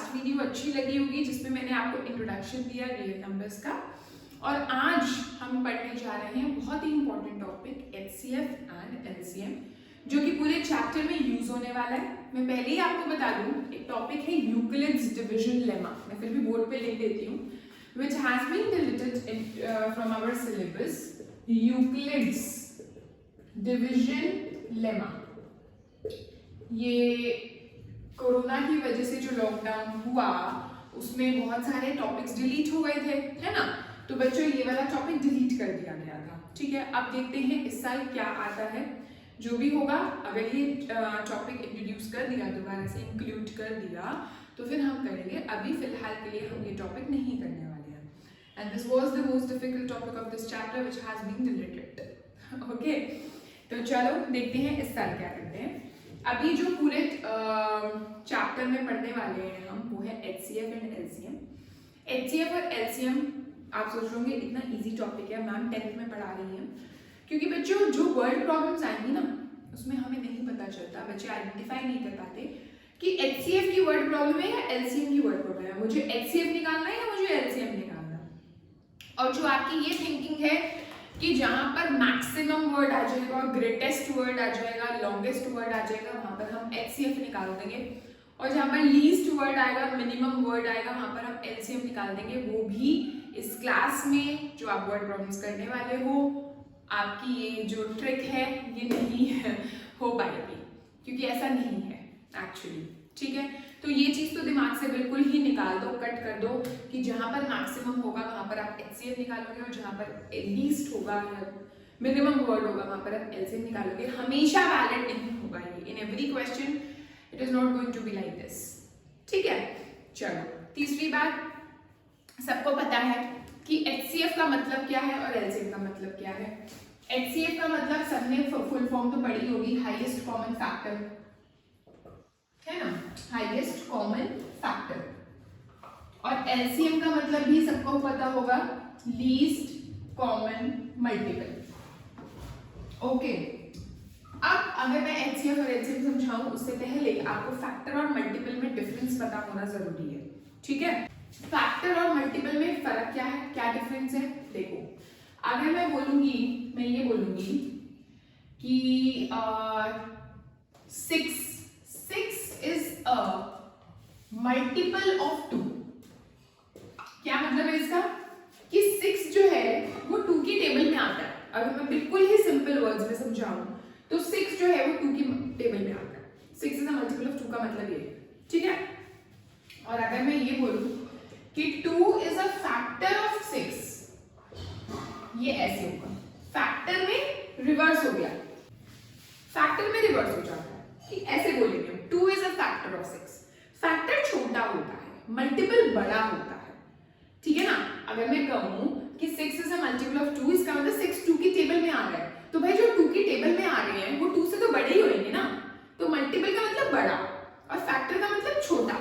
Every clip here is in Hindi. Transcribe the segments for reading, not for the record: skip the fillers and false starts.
लास्ट वीडियो अच्छी लगी होगी जिसमें मैंने आपको इंट्रोडक्शन दिया रियल नंबर्स का। और आज हम पढ़ने जा रहे हैं बहुत ही important topic HCF and LCM, जो कि पूरे चैप्टर में यूज होने वाला है। मैं पहले ही आपको बता दूं, एक टॉपिक है यूक्लिड्स डिवीजन लेमा, मैं फिर भी बोर्ड पे लिख देती हूँ, which has been deleted from our syllabus, Euclid's division lemma. ये कोरोना की वजह से जो लॉकडाउन हुआ उसमें बहुत सारे टॉपिक्स डिलीट हो गए थे, है ना। तो बच्चों ये वाला टॉपिक डिलीट कर दिया गया था, ठीक है। अब देखते हैं इस साल क्या आता है। जो भी होगा, अगर ये टॉपिक इंट्रोड्यूस कर दिया, दोबारा से इंक्लूड कर दिया, तो फिर हम करेंगे। अभी फिलहाल के लिए हम ये टॉपिक नहीं करने वाले हैं। And this was the most difficult topic of this chapter which has been deleted. Okay, तो चलो देखते हैं इस साल क्या करते हैं। अभी जो पूरे चैप्टर में पढ़ने वाले हैं हम, वो है HCF एंड LCM। HCF और LCM आप सोच रहे होंगे इतना इजी टॉपिक है, मैम 10th में पढ़ा रही हैं। क्योंकि बच्चों जो वर्ड प्रॉब्लम्स आएंगी ना, उसमें हमें नहीं पता चलता, बच्चे आइडेंटिफाई नहीं कर पाते कि HCF की वर्ड प्रॉब्लम है या LCM की वर्ड प्रॉब्लम है, मुझे HCF निकालना है या मुझे LCM निकालना है। और जो आपकी ये थिंकिंग है कि जहां पर मैक्सिमम वर्ड आ जाएगा, ग्रेटेस्ट वर्ड आ जाएगा, लॉन्गेस्ट वर्ड आ जाएगा, वहां पर हम HCF निकाल देंगे। और जहां पर लीस्ट वर्ड आएगा, मिनिमम वर्ड आएगा, वहां पर हम LCM निकाल देंगे। वो भी इस क्लास में जो आप वर्ड प्रॉब्लम्स करने वाले हो, आपकी ये जो ट्रिक है ये नहीं हो पाएगी, क्योंकि ऐसा नहीं है एक्चुअली, ठीक है। तो ये चीज तो दिमाग से बिल्कुल ही निकाल दो, कट कर दो कि जहां पर मैक्सिमम होगा वहां पर आप HCF निकालोगे, और जहां पर लीस्ट होगा या मिनिमम वर्ड होगा वहां पर आप LCM निकालोगे। हमेशा वैलिड नहीं होगा ये, in every question it is not going to be like this, ठीक है। चलो, तीसरी बात, सबको पता है कि HCF का मतलब क्या है और LCM का मतलब क्या है। HCF का मतलब सबने फुल फॉर्म तो पढ़ी होगी, हाईएस्ट कॉमन फैक्टर, है ना, हाईएस्ट कॉमन फैक्टर। और LCM का मतलब भी सबको पता होगा, लीस्ट कॉमन मल्टीपल। ओके, अब अगर मैं HCF और LCM समझाऊं उससे पहले आपको फैक्टर और मल्टीपल में डिफरेंस पता होना जरूरी है, ठीक है। फैक्टर और मल्टीपल में फर्क क्या है, क्या डिफरेंस है, देखो। अगर मैं ये बोलूंगी कि 6 इज अ मल्टीपल ऑफ 2। क्या मतलब है इसका कि 6 जो है वो 2 की टेबल में आता है। अगर मैं बिल्कुल ही सिंपल वर्ड्स में समझाऊं तो 6 जो है वो 2 की टेबल में आता है। 6 इज अ मल्टीपल ऑफ 2 का मतलब ये, ठीक है। और अगर मैं ये बोलूं कि 2 इज अ फैक्टर ऑफ 6, ये ऐसे होगा। फैक्टर में रिवर्स हो गया, फैक्टर में रिवर्स हो जाता है कि ऐसे बोलेंगे 2 is a factor of 6। Factor छोटा होता है, मल्टीपल बड़ा होता है, ठीक है ना। अगर मैं कहूं कि 6 इज अ मल्टीपल ऑफ 2, इसका मतलब 6 2 की टेबल में आ रहा है, तो भाई जो 2 की टेबल में आ रहे हैं वो 2 से तो बड़े ही होंगे ना। तो मल्टीपल का मतलब बड़ा और फैक्टर का मतलब छोटा।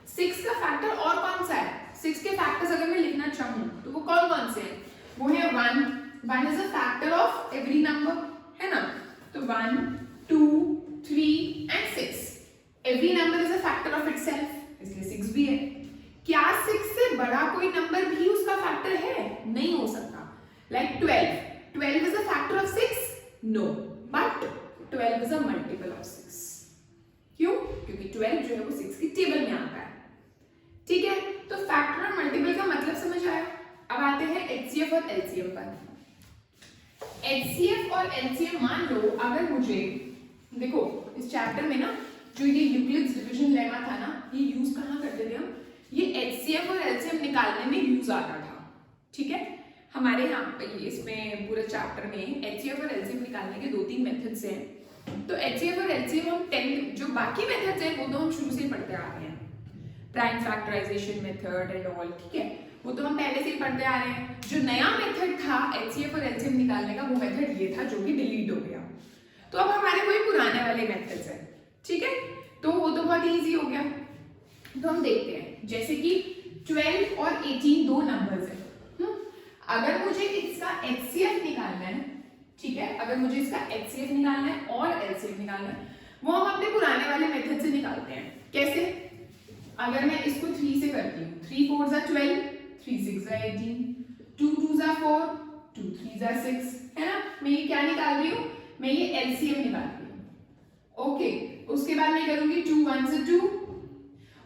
6 का फैक्टर और कौन सा है, 6 के फैक्टर्स अगर मैं लिखना चाहूं तो वो कौन कौन से हैं, वो है 1 is a factor of every number, है ना। तो 1 2 3 and 6, every number is a factor of itself, इसलिए 6 भी है। क्या 6 से बड़ा कोई नंबर भी उसका फैक्टर है, नहीं हो सकता। Like 12 is a factor of 6, no, but 12 is a multiple of 6। क्यों, क्योंकि 12 जो है वो 6 की टेबल में आता है, ठीक है। तो फैक्टर और मल्टीपल का मतलब समझ आया। अब आते हैं HCF और LCM पर। HCF और LCM, मान लो अगर मुझे, देखो इस चैप्टर में ना जो ये यूक्लिड्स डिवीजन लेमा था ना, ये यूज कहाँ करते थे हम, ये HCF और LCM निकालने में यूज आता था, ठीक है। हमारे यहाँ पे इसमें पूरे चैप्टर में HCF और LCM निकालने के 2-3 मेथड्स हैं। तो HCF और LCM हम 10 जो बाकी मेथड्स हैं वो तो हम शुरू से पढ़ते आ रहे हैं, prime factorization method and all, ठीक है, वो तो हम पहले से ही पढ़ते आ रहे हैं। जो नया मेथड था HCF और LCM निकालने का, वो मेथड ये था जो कि डिलीट हो गया। तो अब हमारे वही पुराने वाले मेथड्स हैं, ठीक है। तो वो तो बहुत इजी हो गया। तो हम देखते हैं, जैसे कि 12 और 18 दो नंबर्स हैं। अगर मुझे इसका HCF निकालना है, ठीक है, अगर मुझे इसका HCF निकालना है और LCM निकालना है, वो हम अपने पुराने वाले मेथड से निकालते हैं। कैसे, अगर मैं इसको 3 से करती हूँ, 3 4 are 12, 3 6 are 18, 2 2 are 4, 2 3 are 6, है ना। मैं ये क्या निकाल रही हूँ, मैं ये एलसीएम निकाल रही हूँ। ओके, उसके बाद मैं करूंगी 2 1 से 2,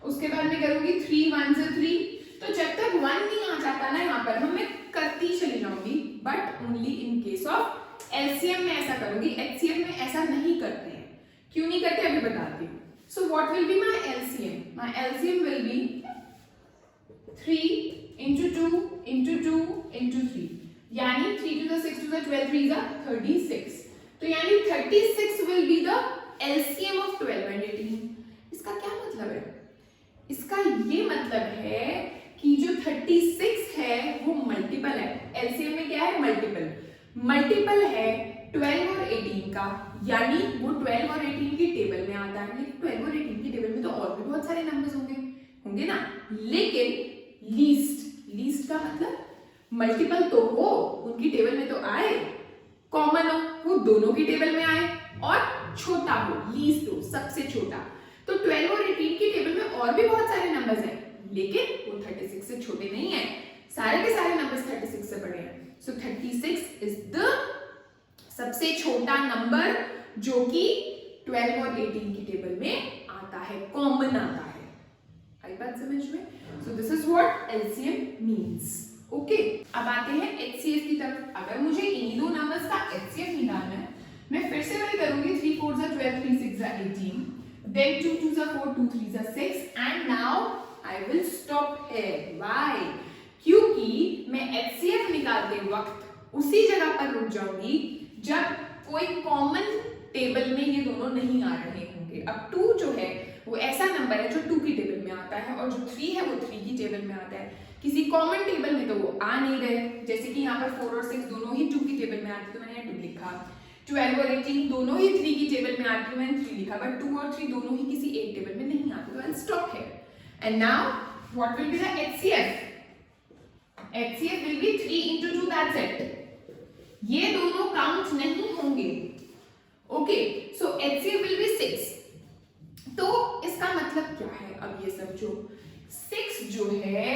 उसके बाद मैं करूंगी 3 1 से 3। तो जब तक 1 नहीं आ जाता ना यहाँ पर, मैं करती चली जाऊंगी, but only in case of LCM में ऐसा करूंगी, एचसीएफ में ऐसा नहीं करते हैं। क्यों नहीं करते अभी बताती हूँ। So what will be my LCM, my LCM will be 3 into 2 into 2 into 3, यानी 3 to the 6 to the 12 3 is 36। तो यानी 36 will be the LCM of 12 and 18। इसका क्या मतलब है, इसका ये मतलब है कि जो 36 है वो मल्टीपल है। LCM में क्या है, मल्टीपल, मल्टीपल है 12 और 18 का, यानी वो 12 और 18 की टेबल में आता है। लेकिन 12 और 18 की टेबल में तो और भी बहुत सारे नंबर्स होंगे ना, लेकिन लीस्ट का मतलब मल्टीपल तो हो, उनकी टेबल में तो आए, कॉमन हो, वो दोनों की टेबल में आए, और छोटा हो, लीस्ट हो, सबसे छोटा। तो 12 और 18 की टेबल में और भी बहुत सारे नंबर्स हैं, लेकिन वो 36 से छोटे नहीं है, सारे के सारे नंबर्स 36 से बड़े हैं। सो 36 इज द सबसे छोटा नंबर जो कि 12 और 18 की टेबल में आता है, कॉमन आता है। आई बात समझ में? So this is what LCM means. Okay, अब आते हैं एचसीएफ की तरफ। अगर मुझे इन्हीं दो नंबर्स का एचसीएफ निकालना है, मैं फिर से वही करूंगी, 3 4 are 12, 3 6 are 18, then 2 2 are 4, 2 3 are 6, and now I will stop here. Why? क्योंकि मैं एचसीएफ निकालते वक्त उसी जगह पर रुक जाऊंगी जब कोई कॉमन टेबल में ये दोनों नहीं आ रहे होंगे। अब 2 जो है वो ऐसा नंबर है जो 2 की टेबल में आता है, और जो 3 है वो 3 की टेबल में आता है। किसी कॉमन टेबल में तो वो आ नहीं रहे, जैसे कि यहाँ पर 4 और 6 दोनों ही 2 की टेबल में आते, तो मैंने यहाँ 2 लिखा। 12 और 18 दोनों ही 3 की टेबल में आते, तो मैंने 3 लिखा। बट 2 और 3 दोनों ही किसी एक टेबल में नहीं आते, तो I will stop here. And now what will be the HCF? HCF will be 3 into 2, that's it. ये दोनों काउंट नहीं होंगे। Okay, so HCF will be 6। तो इसका मतलब क्या है? अब ये सब जो 6 जो है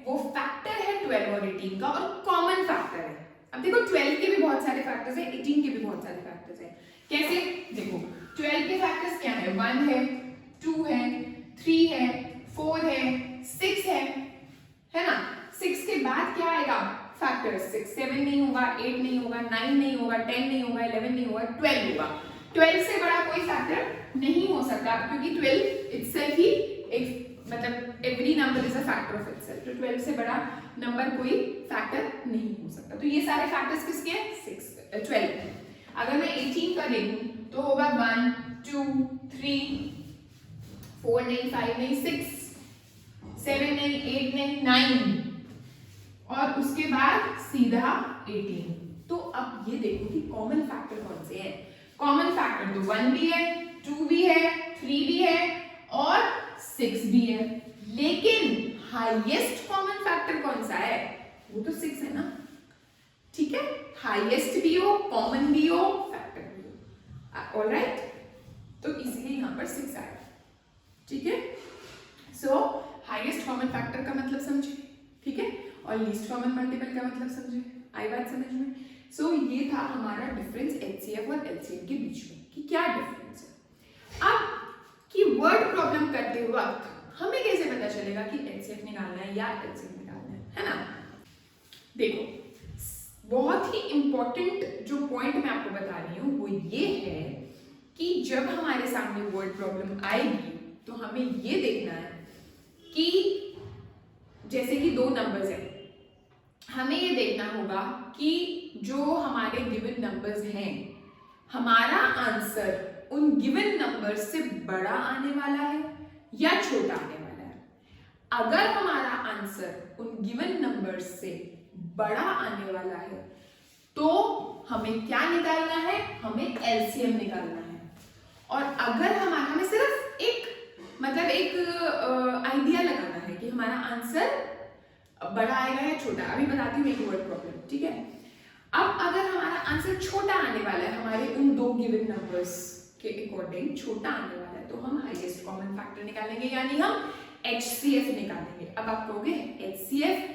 वो फैक्टर है 12 और 18 का, और कॉमन फैक्टर है। अब देखो 12 के भी बहुत सारे फैक्टर्स हैं, 18 के भी बहुत सारे फैक्टर्स हैं। कैसे? देखो 12 के फैक्टर्स क्या है, 1 है, 2 है, 3 है, 4 है, 6 है ना। 6 के बाद क्या आएगा फैक्टर्स? 6 7 नहीं होगा, 8 नहीं होगा, 9 नहीं होगा, 10 नहीं होगा, 11 नहीं होगा, 12 होगा। 12 से बड़ा कोई फैक्टर नहीं हो सकता, क्योंकि 12 इटसेल्फ ही एक, मतलब every number is a factor of itself. तो 12 से बड़ा नंबर कोई फैक्टर नहीं हो सकता। तो ये सारे फैक्टर्स किसके हैं? 12 है। अगर मैं 18 का देखूं तो होगा 1 2 3 4 नहीं, 5 नहीं, 6 7 नहीं, 8 नहीं, 9, और उसके बाद सीधा 18। तो अब ये देखो कि कॉमन फैक्टर कौन से हैं। कॉमन फैक्टर तो 1 भी है, 2 भी है, 3 भी है और 6 भी है, लेकिन हाईएस्ट कॉमन फैक्टर कौन सा है? वो तो 6 है ना। ठीक है, हाईएस्ट भी हो, कॉमन भी हो, फैक्टर भी हो। ऑलराइट, तो इसलिए यहां पर 6 आया। ठीक है, सो हाईएस्ट कॉमन फैक्टर का मतलब समझे, ठीक है, और लीस्ट कॉमन मल्टीपल का मतलब समझे। आई बात समझ में? सो ये था हमारा डिफरेंस एचसीएफ और एलसीएम के बीच में, कि क्या डिफरेंस है। अब कि वर्ड प्रॉब्लम करते वक्त हमें कैसे पता चलेगा कि एचसीएफ निकालना है या एलसीएम निकालना है ना। देखो, बहुत ही इंपॉर्टेंट जो पॉइंट मैं आपको बता रही हूँ वो ये है कि जब हमारे सामने वर्ड प्रॉब्लम आएगी तो हमें ये देखना है कि जैसे कि 2 नंबर्स हैं, हमें ये देखना होगा कि जो हमारे गिवन नंबर्स हैं, हमारा आंसर उन गिवन नंबर्स से बड़ा आने वाला है या छोटा आने वाला है। अगर हमारा आंसर उन गिवन नंबर्स से बड़ा आने वाला है तो हमें क्या निकालना है? हमें एलसीएम निकालना है। और अगर हमें सिर्फ एक मतलब एक आइडिया लगाना है कि हमारा आंसर बड़ा आएगा या छोटा। अभी बताती हूँ एक वर्ड प्रॉब्लम, ठीक है। अब अगर हमारा आंसर छोटा आने वाला है, हमारे उन 2 गिवन नंबर्स के अकॉर्डिंग छोटा आने वाला है, तो हम हाईएस्ट कॉमन फैक्टर निकालेंगे, यानी हम HCF निकालेंगे। अब आप कहोगे HCF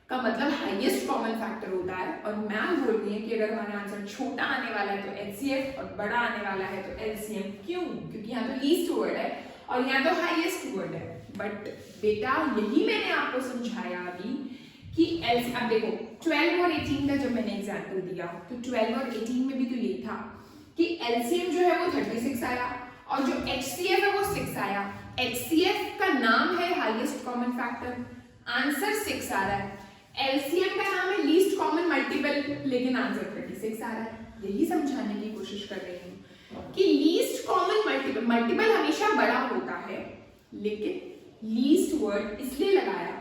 का मतलब हाईएस्ट कॉमन फैक्टर होता है, और मैम बोल रही है कि अगर हमारा आंसर छोटा आने वाला है तो HCF और बड़ा आने वाला है तो LCM। क्यों? क्योंकि यहाँ तो लीस्ट वर्ड है और यहाँ तो हाईएस्ट वर्ड है। बट बेटा यही मैंने आपको समझाया अभी कि अब देखो 12 और 18 का जब मैंने एग्जाम्पल दिया तो 12 और 18 में भी तो यही था कि LCM जो है वो 36 आया और जो HCF है वो 6 आया। HCF का नाम है हाईएस्ट कॉमन फैक्टर, आंसर 6 आ रहा है। LCM का नाम है लीस्ट कॉमन मल्टीपल, लेकिन आंसर 36 आ रहा है। यही समझाने की कोशिश कर रही हूँ कि लीस्ट कॉमन मल्टीपल, मल्टीपल हमेशा बड़ा होता है, लेकिन लीस्ट वर्ड इसलिए लगाया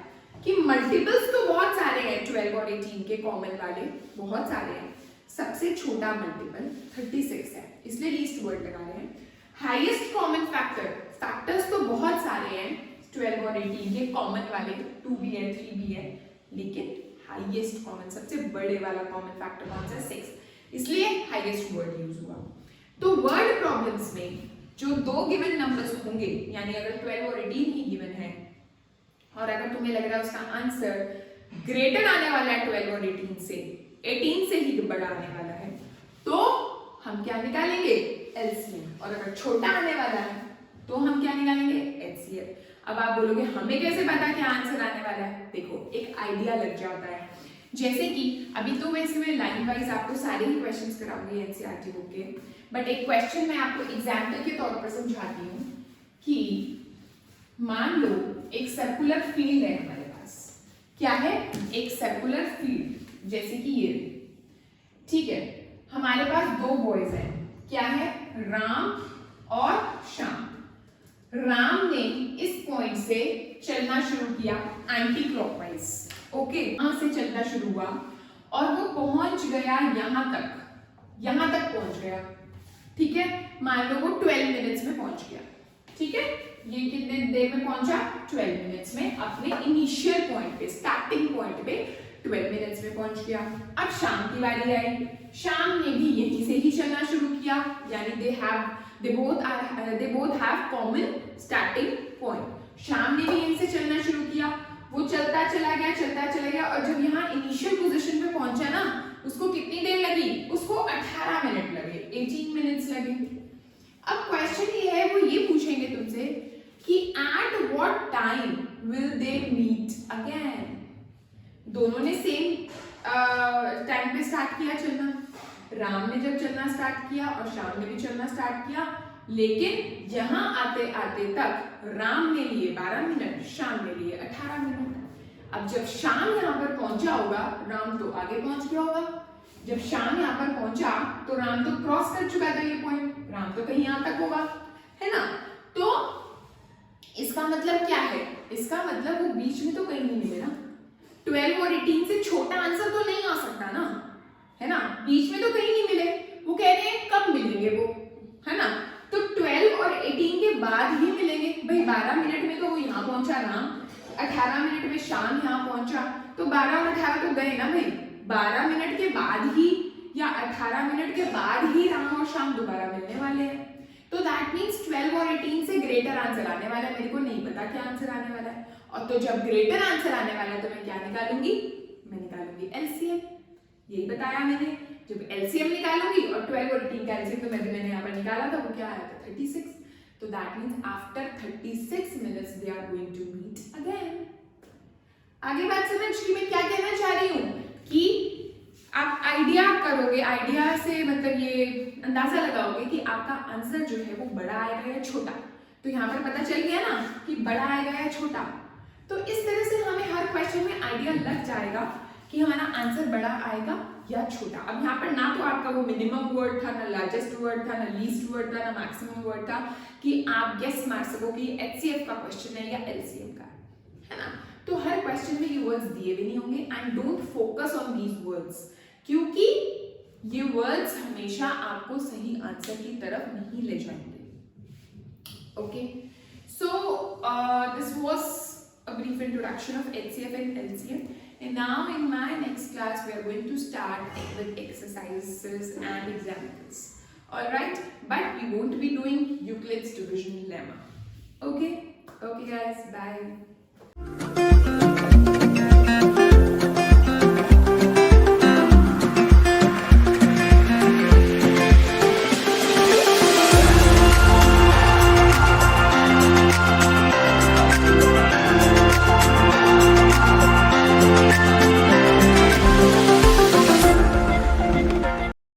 कि मल्टीपल्स तो बहुत सारे हैं 12 और 18 के कॉमन वाले बहुत सारे हैं, सबसे छोटा मल्टीपल 36 है, इसलिए लीस्ट वर्ड लगा रहे हैं। हाईएस्ट कॉमन फैक्टर, फैक्टर्स तो बहुत सारे हैं 12 और 18 के कॉमन वाले, 2 भी है 3 भी है, लेकिन हाईएस्ट कॉमन सबसे बड़े वाला कॉमन फैक्टर कौन सा? 6, इसलिए हाईएस्ट वर्ड यूज हुआ। तो वर्ड प्रॉब्लम्स में जो दो गिवन नंबर्स होंगे, यानी अगर 12 और 18 ही गिवन है और अगर तुम्हें लग रहा है उसका आंसर ग्रेटर आने वाला है 12 और 18 से ही बड़ा आने वाला है, तो हम क्या निकालेंगे? LCM। और अगर छोटा आने वाला है तो हम क्या निकालेंगे? HCF। अब आप बोलोगे हमें कैसे पता क्या आंसर आने वाला है? देखो एक आइडिया लग जाता है, जैसे कि अभी तो वैसे मैं लाइन वाइज आपको सारे ही क्वेश्चंस कराऊंगी एनसीईआरटी बुक के, बट एक क्वेश्चन मैं आपको एग्जाम्पल के तौर पर समझाती हूँ कि मान लो एक सर्कुलर फील्ड है हमारे पास। क्या है? एक सर्कुलर फील्ड, जैसे कि ये, ठीक है। हमारे पास दो बॉयज हैं, क्या है? राम और श्याम। राम ने इस पॉइंट से चलना शुरू किया एंटी क्लॉकवाइज, ओके। यहां से चलना शुरू हुआ और वो पहुंच गया यहां तक पहुंच गया, ठीक है। मान लो वो 12 मिनट्स में पहुंच गया, ठीक है। ये कितने देर में पहुंचा? 12 मिनट्स में, अपने इनिशियल पॉइंट पे, स्टार्टिंग पॉइंट पे 12 मिनट्स में पहुंच गया। अब शाम की बारी आई, शाम ने भी यहीं से ही चलना शुरू किया, यानी they both have common starting point। शाम ने भी यहीं से चलना शुरू किया, वो चलता चला गया और जब यहाँ इनिशियल पोजीशन पे पहुंचा ना, उसको कितनी देर लगी? उसको 18 मिनट लगे, 18 मिनट्स लगे। अब क्वेश्चन ये है, वो ये पूछेंगे तुमसे कि at what time will they meet again. दोनों ने सेम टाइम पे स्टार्ट किया चलना, राम ने जब चलना स्टार्ट किया और श्याम ने भी चलना स्टार्ट किया, लेकिन यहां आते आते तक राम ने लिए 12 मिनट, श्याम ने लिए 18 मिनट। अब जब श्याम यहां पर पहुंचा होगा, राम तो आगे पहुंच गया होगा। जब श्याम यहां पर पहुंचा तो राम तो क्रॉस कर चुका था ये पॉइंट, राम तो कहीं यहां तक होगा, है ना। तो इसका मतलब क्या है? इसका मतलब वो बीच में तो कहीं नहीं मिले ना। 12 और 18 से छोटा आंसर तो नहीं आ सकता ना, है ना। बीच में तो कहीं नहीं मिले, वो कह रहे हैं कब मिलेंगे वो, है ना। तो 12 और 18 के बाद ही मिलेंगे भाई। 12 मिनट में तो वो यहाँ पहुंचा राम, 18 मिनट में शाम यहाँ पहुंचा, तो 12 और 18 तो गए ना भाई। 12 मिनट के बाद ही या 18 मिनट के बाद ही राम और शाम दोबारा मिलने वाले हैं। तो दैट मीन्स 12 और 18 से ग्रेटर आंसर आने वाला है। मेरे को नहीं पता क्या आंसर आने वाला है, और तो जब ग्रेटर आंसर आने वाला है तो मैं क्या निकालूंगी? मैं निकालूंगी LCM। यही बताया मैंने, जब LCM निकालूंगी और 12 और 18 का LCM तो मैंने यहाँ पर निकाला था, वो क्या आया था? 36। तो that means after 36 minutes they are going to meet again. आगे बात समझ कि मैं क्या कहना चाह रही हूँ कि आप आइडिया करोगे, आइडिया से मतलब ये अंदाजा लगाओगे कि आपका आंसर जो है वो बड़ा आएगा या छोटा। तो यहाँ पर पता चल गया ना कि बड़ा आएगा या छोटा। तो इस तरह से हमें हर क्वेश्चन में आइडिया लग जाएगा कि हमारा आंसर बड़ा आएगा या छोटा। अब यहाँ पर ना तो आपका वो मिनिमम वर्ड था, ना लार्जेस्ट वर्ड था, ना लीस्ट वर्ड था, ना मैक्सिमम वर्ड था कि आप गेस मार सको कि HCF का क्वेश्चन है या LCM का, है ना। तो हर क्वेश्चन में ये वर्ड्स दिए भी नहीं होंगे, and don't focus on these words, क्योंकि ये वर्ड्स हमेशा आपको सही आंसर की तरफ नहीं ले जाएंगे। Okay, so this was a brief introduction of HCF and LCM, and now in my next class we are going to start with exercises and examples. All right, but we won't be doing Euclid's division lemma. Okay. Okay guys, bye.